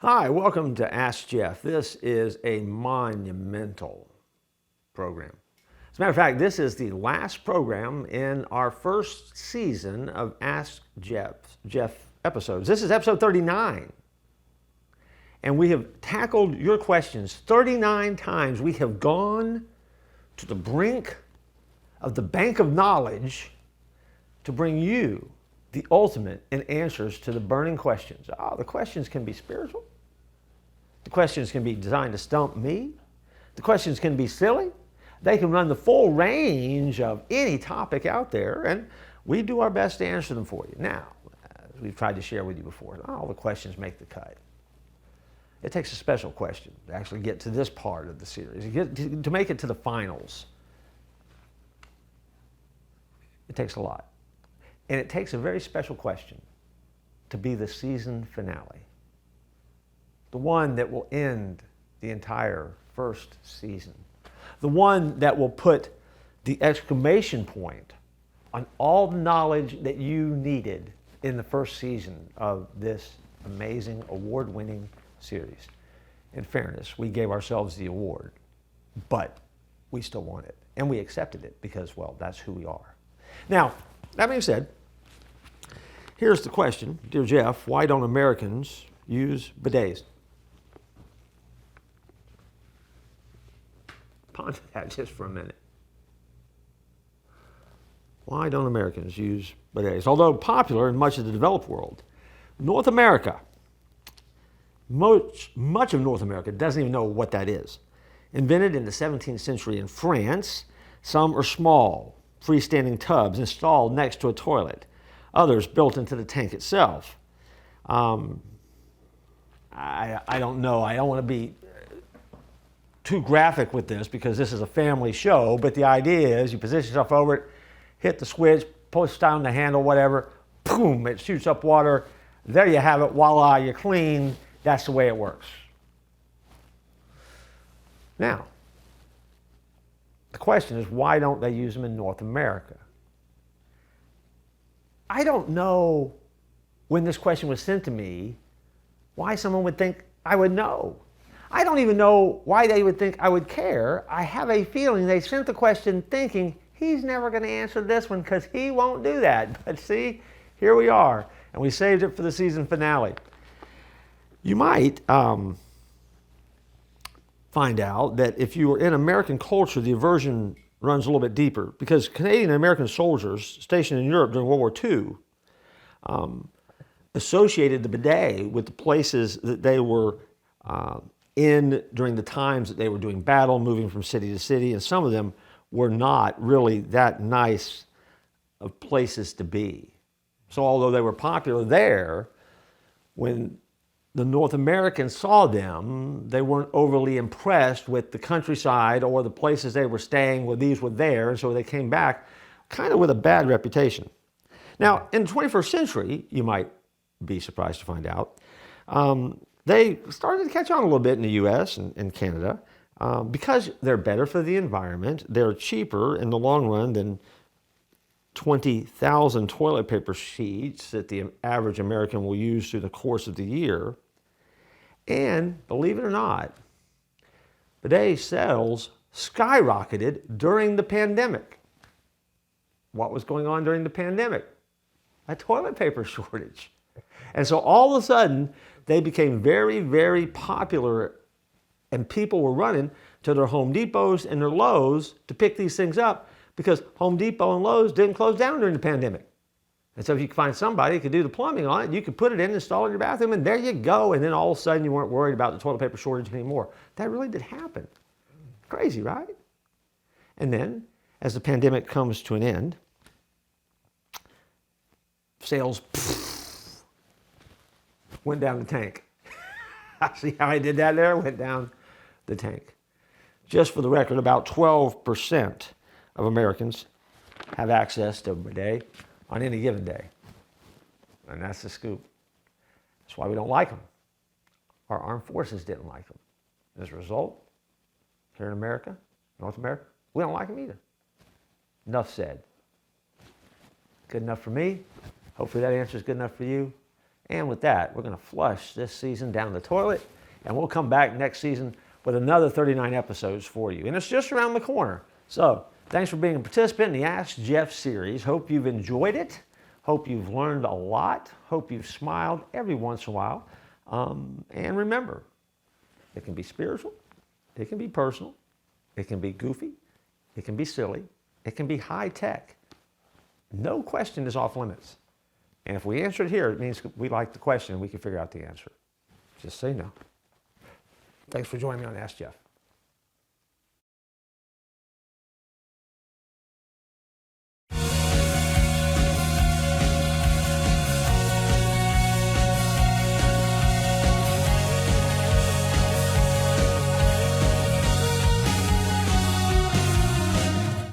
Hi, welcome to Ask Jeff. This is a monumental program. As a matter of fact, this is the last program in our first season of Ask Jeff episodes. This is episode 39. And we have tackled your questions 39 times. We have gone to the brink of the bank of knowledge to bring you the ultimate in answers to the burning questions. The questions can be spiritual. The questions can be designed to stump me. The questions can be silly. They can run the full range of any topic out there, and we do our best to answer them for you. Now, as we've tried to share with you before, not all the questions make the cut. It takes a special question to actually get to this part of the series, to make it to the finals. It takes a lot. And it takes a very special question to be the season finale. The one that will end the entire first season. The one that will put the exclamation point on all the knowledge that you needed in the first season of this amazing award-winning series. In fairness, we gave ourselves the award, but we still want it. And we accepted it because, well, that's who we are. Now, that being said, here's the question. Dear Jeff, why don't Americans use bidets? Ponder that just for a minute. Why don't Americans use bidets? Although popular in much of the developed world, North America, much of North America doesn't even know what that is. Invented in the 17th century in France, some are small, freestanding tubs installed next to a toilet. Others built into the tank itself. I don't know. I don't want to be too graphic with this because this is a family show, but the idea is you position yourself over it, hit the switch, push down the handle, whatever, boom, it shoots up water. There you have it, voila, you're clean. That's the way it works. Now, the question is, why don't they use them in North America? I don't know, when this question was sent to me, why someone would think I would know. I don't even know why they would think I would care. I have a feeling they sent the question thinking he's never going to answer this one because he won't do that. But see, here we are, and we saved it for the season finale. You might find out that if you were in American culture, the aversion runs a little bit deeper because Canadian and American soldiers stationed in Europe during World War II associated the bidet with the places that they were in during the times that they were doing battle, moving from city to city, and some of them were not really that nice of places to be. So although they were popular there, when the North Americans saw them, they weren't overly impressed with the countryside or the places they were staying where these were there, and so they came back kind of with a bad reputation. Now, in the 21st century, you might be surprised to find out, they started to catch on a little bit in the US and Canada because they're better for the environment, they're cheaper in the long run than 20,000 toilet paper sheets that the average American will use through the course of the year. And believe it or not, bidet sales skyrocketed during the pandemic. What was going on during the pandemic? A toilet paper shortage. And so all of a sudden, they became very, very popular, and people were running to their Home Depots and their Lowe's to pick these things up because Home Depot and Lowe's didn't close down during the pandemic. And so if you could find somebody who could do the plumbing on it, you could put it in, install it in your bathroom, and there you go. And then all of a sudden you weren't worried about the toilet paper shortage anymore. That really did happen. Crazy, right? And then, as the pandemic comes to an end, sales went down the tank. See how I did that there? Went down the tank. Just for the record, about 12% of Americans have access to a bidet on any given day. And that's the scoop. That's why we don't like them. Our armed forces didn't like them. As a result, here in America, North America, we don't like them either. Enough said. Good enough for me. Hopefully that answer is good enough for you. And with that, we're going to flush this season down the toilet, and we'll come back next season with another 39 episodes for you. And it's just around the corner. So thanks for being a participant in the Ask Jeff series. Hope you've enjoyed it. Hope you've learned a lot. Hope you've smiled every once in a while. And remember, it can be spiritual. It can be personal. It can be goofy. It can be silly. It can be high tech. No question is off limits. And if we answer it here, it means we like the question and we can figure out the answer. Just say no. Thanks for joining me on Ask Jeff.